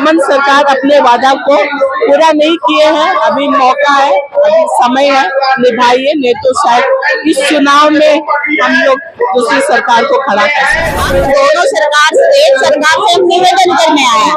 हेमंत सरकार अपने वादा को पूरा नहीं किए हैं। अभी मौका है, अभी समय है, निभाइए, नहीं तो शायद इस चुनाव में हम लोग दूसरी सरकार को खड़ा कर सकते हैं। दोनों सरकार से, एक सरकार से हम निवेदन करने आए हैं।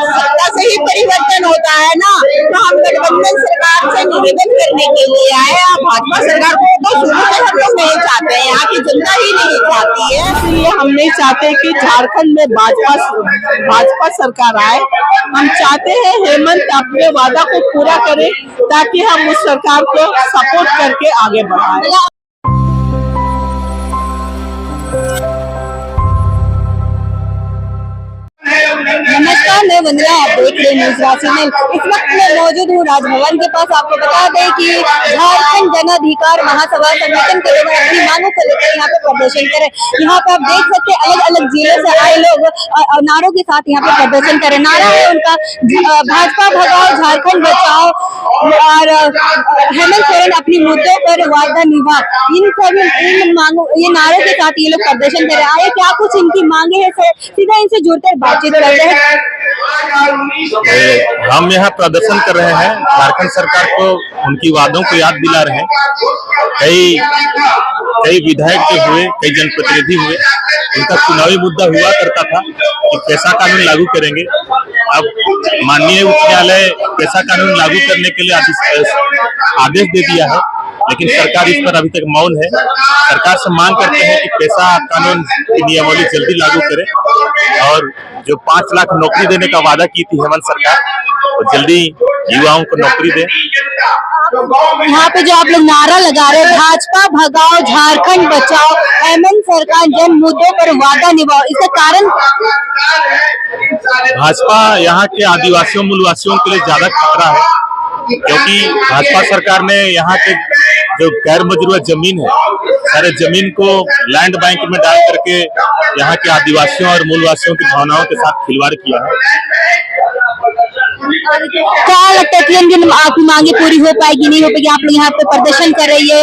सत्ता से ही परिवर्तन होता है ना, तो हम गठबंधन सरकार से निवेदन करने के लिए आए हैं। भाजपा सरकार को तो शुरू से हम लोग नहीं चाहते हैं, यहाँ की जनता ही नहीं चाहती है। इसलिए हम नहीं चाहते कि झारखंड में भाजपा सरकार आए। हम चाहते हैं हेमंत अपने वादा को पूरा करे ताकि हम उस सरकार को सपोर्ट करके आगे बढ़ाएं। नमस्कार, मैं वंदना, आप देख रहे न्यूज राज चैनल। इस वक्त मैं मौजूद हूँ राजभवन के पास। आपको बता दें कि झारखंड जन अधिकार महासभा संगठन के लोग अपनी मांगों को लेकर यहाँ पे प्रदर्शन करे। यहाँ पे आप देख सकते हैं अलग अलग जिलों से आए लोग नारों के साथ यहाँ पे प्रदर्शन करे। नारा है उनका भाजपा भगाओ, झारखंड बचाओ और हेमंत सोरेन अपनी मुद्दों पर वादा निभा। इन मांगों, ये नारों के साथ ये लोग प्रदर्शन करे। आए क्या कुछ इनकी मांगे है, सीधा इनसे जुड़कर बातचीत करते हैं। हम यहाँ प्रदर्शन कर रहे हैं, झारखंड सरकार को उनकी वादों को याद दिला रहे हैं। कई विधायक जो हुए, कई जनप्रतिनिधि हुए, उनका चुनावी मुद्दा हुआ करता था कि पेशा कानून लागू करेंगे। अब माननीय उच्च न्यायालय पेशा कानून लागू करने के लिए आदेश दे दिया है, लेकिन सरकार इस पर अभी तक मौन है। सरकार से मांग करते हैं कि पेशा कानून की नियमावली जल्दी लागू करे और जो 5 लाख नौकरी देने का वादा की थी हेमंत सरकार, वो जल्दी युवाओं को नौकरी दे। यहाँ पे जो आप लोग नारा लगा रहे हैं, भाजपा भगाओ, झारखंड बचाओ, हेमंत सरकार जन मुद्दों पर वादा निभाओ, इसका कारण? भाजपा यहाँ के आदिवासियों मूलवासियों के लिए ज्यादा खतरा है, क्योंकि भाजपा सरकार ने यहाँ के जो गैर मजरूआ जमीन है, सारे जमीन को लैंड बैंक में डाल करके यहाँ के आदिवासियों और मूलवासियों की भावनाओं के साथ खिलवाड़ किया है। क्या लगता है कि आपकी मांगे पूरी हो पाएगी, नहीं हो पाएगी? आप लोग यहाँ पे प्रदर्शन कर रही है।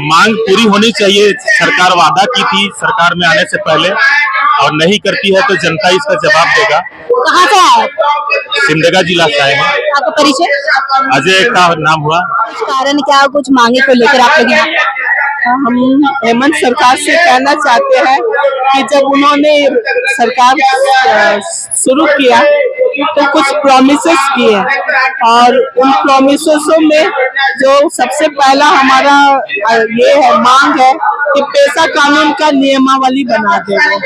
मांग पूरी होनी चाहिए। सरकार वादा की थी सरकार में आने से पहले, और नहीं करती है तो जनता इसका जवाब देगा। कहाँ से आए? सिमडेगा जिला से आए हैं। आपका परिचय? अजय का नाम हुआ। कारण क्या, कुछ मांगे को लेकर आप लोग यहाँ? हम हेमंत सरकार से कहना चाहते हैं कि जब उन्होंने सरकार शुरू किया तो कुछ प्रॉमिसेस किए, और उन प्रॉमिसेसों में जो सबसे पहला हमारा ये है, मांग है कि पेशा कानून का नियमावली बना देंगे,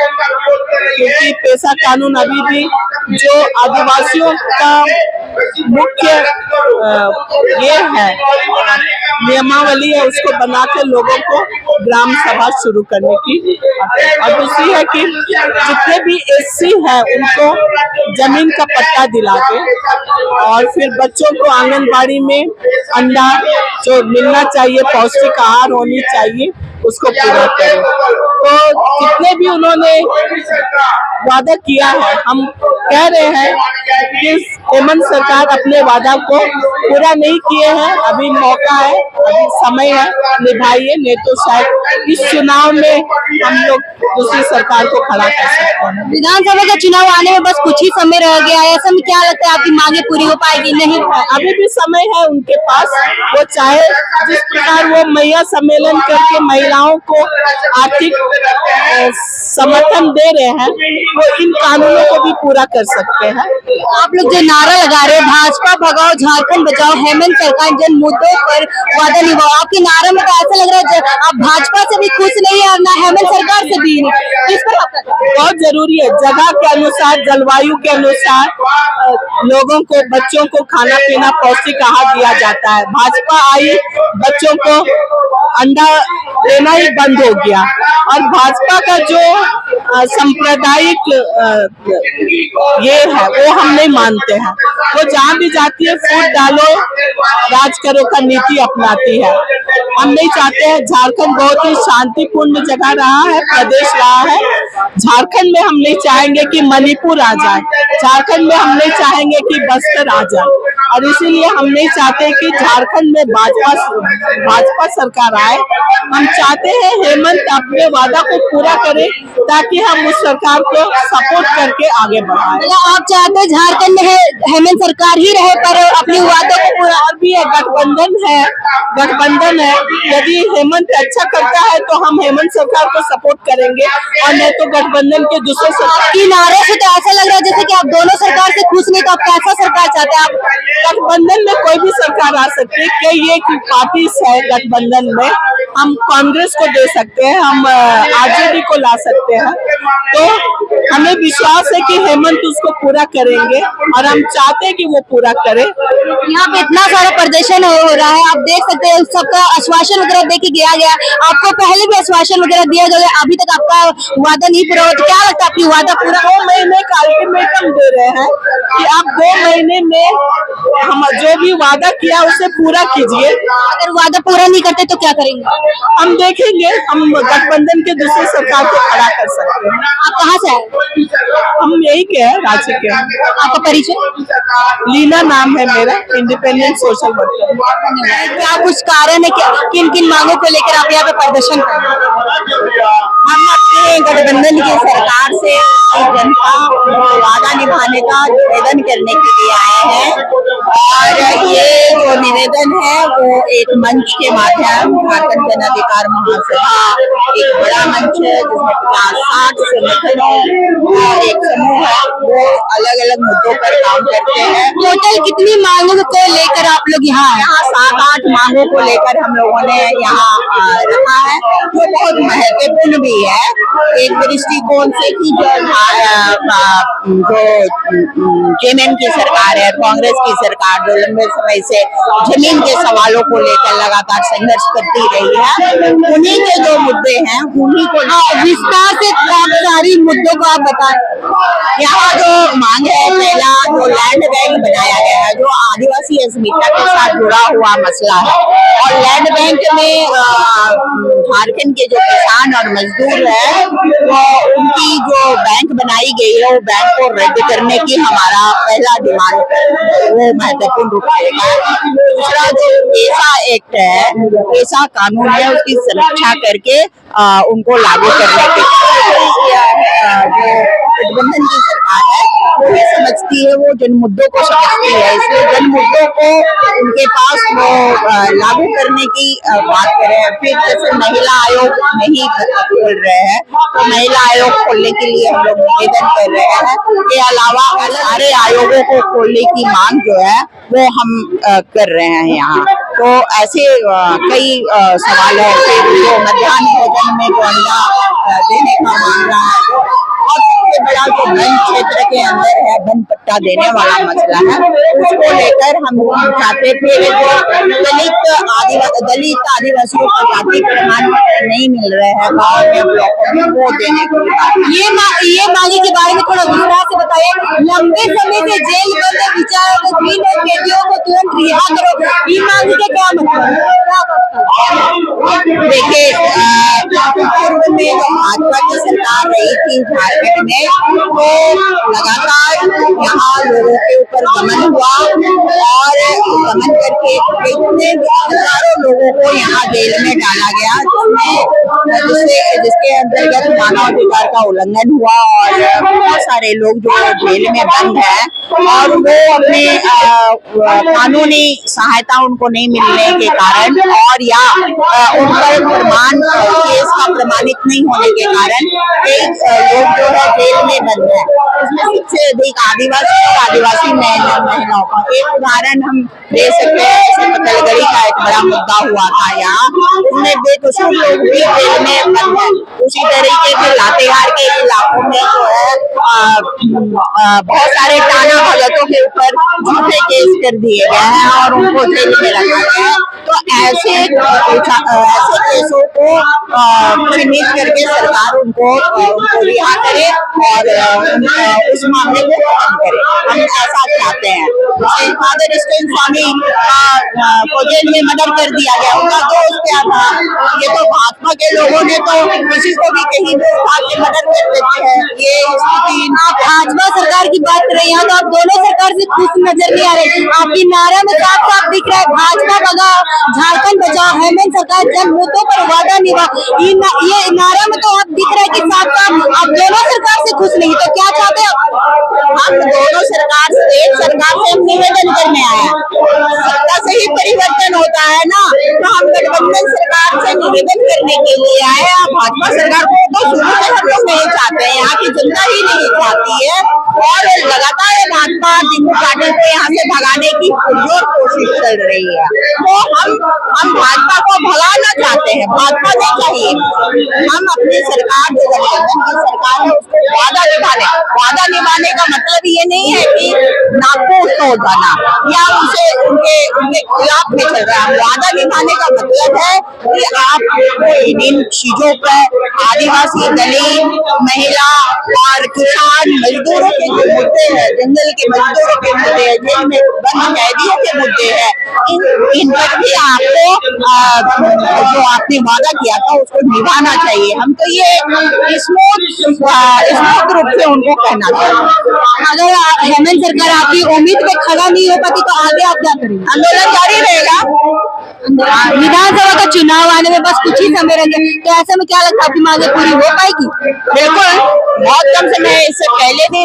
क्योंकि पेशा कानून अभी भी जो आदिवासियों का मुख्य ये है नियमावली है, उसको बनाकर लोगों को ग्राम सभा शुरू करने की। और दूसरी है कि जितने भी एससी है उनको जमीन का पट्टा दिला के, और फिर बच्चों को आंगनबाड़ी में अंडा जो मिलना चाहिए, पौष्टिक आहार होनी चाहिए, उसको पूरा करें। तो जितने भी उन्होंने वादा किया है, हम कह रहे हैं कि हेमंत सरकार अपने वादा को पूरा नहीं किए हैं। अभी मौका है, अभी समय है, निभाइए, नहीं तो शायद इस चुनाव में हम लोग दूसरी सरकार को खड़ा कर सकते हैं। विधानसभा का चुनाव आने में बस कुछ ही समय रह गया है, ऐसा में क्या लगता है आपकी मांगे पूरी हो पाएगी? नहीं, अभी भी समय है उनके पास। वो चाहे जिस प्रकार वो महिला सम्मेलन करके महिलाओं को आर्थिक समर्थन दे रहे हैं, वो इन कानूनों को भी पूरा कर सकते हैं। आप लोग जो नारा लगा रहे हैं, भाजपा भगाओ, झारखंड बचाओ, हेमंत सरकार जन मुद्दों पर वादा निभाओ, आपके नारे में तो ऐसा लग रहा है आप भाजपा से भी खुश नहीं है और ना हेमंत सरकार से भी नहीं। इस पर आपका बहुत जरूरी है, जगह के अनुसार, जलवायु के अनुसार लोगों को, बच्चों को खाना पीना पौष्टिक आहार दिया जाता है। भाजपा आई, बच्चों को अंडा देना ही बंद हो गया, और भाजपा का जो सांप्रदायिक ये है वो हम नहीं मानते हैं। वो जहाँ भी जाती है फूट डालो राज करो का नीति अपनाती है। हम नहीं चाहते हैं। झारखंड बहुत ही शांतिपूर्ण जगह रहा है, प्रदेश रहा है। झारखंड में हम नहीं चाहेंगे कि मणिपुर आ जाए, झारखंड में हम नहीं चाहेंगे कि बस्तर आ जाए। और इसीलिए हम नहीं चाहते कि झारखंड में भाजपा सरकार आए। हम चाहते हैं हेमंत अपने वादा को पूरा करे ताकि हम उस सरकार को सपोर्ट करके आगे बढ़ाएं। मतलब आप चाहते हैं झारखंड में हेमंत सरकार ही रहे पर अपनी वादों को पूरा। और भी है, गठबंधन है। यदि हेमंत अच्छा करता है तो हम हेमंत सरकार को सपोर्ट करेंगे और नहीं तो गठबंधन के दूसरे सरकार की नारे से तो ऐसा लग रहा है जैसे कि आप दोनों सरकार से खुश नहीं, तो आप कैसा सरकार चाहते हैं? आप गठबंधन में कोई भी सरकार आ सकती है। क्या ये की पार्टी है गठबंधन में? हम कांग्रेस को दे सकते हैं, हम आरजेडी को ला सकते हैं। तो हमें विश्वास है कि हेमंत उसको पूरा करेंगे और हम चाहते हैं कि वो पूरा करे। यहाँ पे इतना सारा प्रदर्शन हो रहा है, आप देख सकते हैं सबका आश्वासन वगैरह दे के गया गया। आपको पहले भी आश्वासन वगैरह दिया गया, अभी तक आपका वादा नहीं पूरा हुआ, तो क्या लगता है आपकी वादा पूरा? 2 महीने का अल्टीमेटम दे रहे हैं कि आप 2 महीने में हम जो भी वादा किया उसे पूरा कीजिए। अगर वादा पूरा नहीं करते तो क्या करेंगे? हम देखेंगे, हम गठबंधन के दूसरे सरकार को खड़ा कर सकते हैं। आप कहाँ से आए? हम यही के हैं, रांची के। आपका परिचय? लीना नाम है मेरा, इंडिपेंडेंट सोशल वर्कर। क्या कुछ कारण है कि किन किन मांगों को लेकर आप यहाँ पे प्रदर्शन कर रहे हैं? हम अपने गठबंधन की सरकार से जनता को वादा निभाने का निवेदन करने के लिए आए हैं और ये जो निवेदन है वो एक मंच के माध्यम झारखंड जन अधिकार महासभा एक बड़ा मंच है जिसमें 50-60 संगठनों एक समूह है, वो अलग अलग मुद्दों पर काम करते हैं। टोटल कितनी मांगों को लेकर आप लोग यहाँ आए? यहाँ 7-8 मांगों को लेकर हम लोगों ने यहाँ रखा है, जो बहुत महत्वपूर्ण भी है एक दृष्टिकोण से कि जो जेएमएम की सरकार है, कांग्रेस की सरकार जो लंबे समय से जमीन के सवालों को लेकर लगातार संघर्ष करती रही है, उन्हीं के जो मुद्दे हैं उन्हीं को विस्तार से सारी मुद्दों को आप बताएं। यहाँ जो मांग है, पहला जो लैंड बैंक बनाया गया है जो आदिवासी अस्मिता के साथ जुड़ा हुआ मसला है और लैंड बैंक में झारखंड के जो किसान और मजदूर है वो उनकी जो बैंक बनाई गई है वो बैंक को रद्द करने की हमारा पहला डिमांड वो महत्वपूर्ण रूप से है। दूसरा जो पेशा एक्ट है, पेशा कानून है, उसकी सुरक्षा करके उनको लागू करने के जो गठबंधन की सरकार है वो ये समझती है, वो जन मुद्दों को समझती है, इसलिए जन मुद्दों को उनके पास वो लागू करने की बात कर रहे हैं। फिर जैसे महिला आयोग नहीं खोल रहे हैं तो महिला आयोग खोलने के लिए हम लोग निवेदन कर रहे हैं। के अलावा सारे आयोगों को खोलने की मांग जो है वो हम कर रहे हैं यहाँ। तो ऐसे कई सवाल है। फिर जो मध्याह्न भोजन में जो अंडा देने का मामला है और सबसे बड़ा जो वन क्षेत्र के अंदर है वन पट्टा देने वाला मसला है, उसको लेकर हम चाहते थे जो दलित आदिवासियों को जाति प्रमाण पत्र नहीं मिल रहे हैं गाँव में ब्लॉकों में, वो देने को ये मांगे के बारे में थोड़ा विस्तार से बताइए। लंबे समय से जेल बंद विचाराधीन कैदियों को तुरंत रिहा करो, ये मांग के क्या मतलब? देखिए पूर्व में जो भाजपा की सरकार रही थी झारखंड में तो लगातार यहाँ लोगों के ऊपर दमन हुआ और दमन करके कितने हजारों लोगों को यहाँ जेल में डाला गया जिसके अंतर्गत मानवाधिकार का उल्लंघन हुआ और बहुत सारे लोग जो जेल में बंद है और वो अपने कानूनी सहायता उनको नहीं मिलने के कारण और या उन पर प्रमाण केस का प्रमाणित नहीं होने के कारण कई लोग जो है जेल में बंद है। इसमें सबसे अधिक आदिवासी महिलाओं का एक उदाहरण हम दे सकते हैं। जैसे पतलगड़ी का एक बड़ा मुद्दा हुआ था यहाँ, उसमें बेकसूर लोग भी जेल में बंद है। उसी तरीके से लातेहार के इलाकों में जो है बहुत सारे टाना भगतों के ऊपर झूठे केस कर दिए गए हैं और उनको जेल में रखा गया है। तो ऐसे केसों को चिन्हित करके सरकार उनको रिहा करे और उस मामले को खत्म करे, हम ऐसा चाहते हैं। फादर स्टेन स्वामी को जेल में मर्डर कर दिया गया, उनका दोस्त क्या था? ये तो भाजपा के लोगों ने तो किसी को भी कहीं भी उठा के मर्डर कर देते हैं। ये स्थिति आप भाजपा सरकार की बात कर रहे हैं, तो आप दोनों सरकार सरकार से खुश नजर नहीं आ रहे। आपकी नारा में साफ साफ दिख रहा है भाजपा भगाओ झारखंड बचाओ हेमंत सरकार जन मुद्दों पर वादा निभा। ये नारा में तो आप दिख रहा है कि साफ साफ आप दोनों सरकार से खुश नहीं, तो क्या चाहते हैं आप? हम दोनों सरकार से, एक सरकार से हम निवेदन करने आए हैं। सत्ता से ही परिवर्तन होता है ना, तो हम गठबंधन सरकार से निवेदन करने के लिए आए हैं। भाजपा सरकार को तो शुरू से हम लोग नहीं चाहते हैं, यहाँ की जनता ही नहीं चाहती है और लगातार भाजपा पार्टी को यहाँ से भगाने की पुरजोर कोशिश चल रही है। तो हम भाजपा को भगाना चाहते हैं, भाजपा नहीं चाहिए। हम अपनी सरकार जो गठबंधन की सरकार है उसको वादा निभाने का मतलब ये नहीं है कि नाखून तोड़ जाना या उनके खिलाफ में चल रहा है। वादा निभाने का मतलब है कि आप इन चीजों पर आदिवासी, दलित, महिला और किसान मजदूरों के जो मुद्दे हैं, जंगल के मजदूरों के मुद्दे हैं, जेल में बंद कैदियों के मुद्दे हैं, इन पर भी आपको जो आपने वादा किया था उसको निभाना चाहिए। हम तो ये स्मूथ रूप से उनको कहना चाहिए। अगर हेमंत सरकार आपकी उम्मीद पे खड़ा नहीं हो पाती तो आगे आप क्या करेंगे? आंदोलन जारी रहेगा। विधानसभा का चुनाव आने में बस कुछ ही समय रहेंगे, तो ऐसे में क्या लगता है आपकी मांगे पूरी हो पाएगी? बिल्कुल, बहुत कम समय इससे पहले भी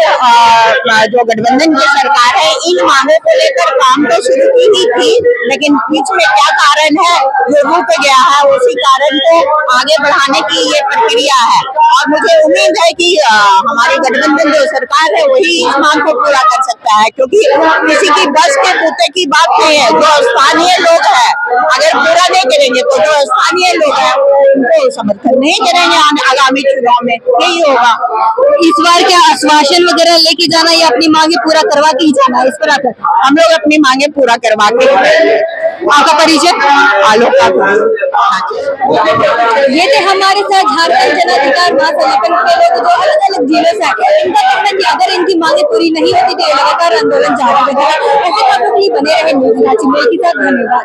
जो गठबंधन की सरकार है इन मांगों को लेकर काम तो शुरू की ही थी, लेकिन बीच में क्या कारण है जो रुक गया है, उसी कारण को आगे बढ़ाने की ये प्रक्रिया है। और मुझे उम्मीद है कि हमारी गठबंधन जो सरकार है वही इस मांग को पूरा कर सकता है, क्योंकि किसी की बस के बूते की बात नहीं है। जो स्थानीय लोग हैं अगर पूरा नहीं करेंगे तो जो स्थानीय लोग हैं उनको समर्थन नहीं करेंगे आगामी चुनाव में, यही होगा। इस बार क्या आश्वासन वगैरह लेके जाना या अपनी मांगे पूरा करवा के ही जाना, इस पर आकर हम लोग अपनी मांगे पूरा करवा के। आपका परिचय? आलोक। ये थे हमारे साथ झारखंड जन अधिकार महासंगठन के लोग जो अलग अलग जिलों से आए। इनका कहना है कि अगर इनकी मांगे पूरी नहीं होती तो ये लगातार आंदोलन जारी रहेगा। ऐसे खबरों के लिए बने रहे न्यूज़ रांची में। धन्यवाद।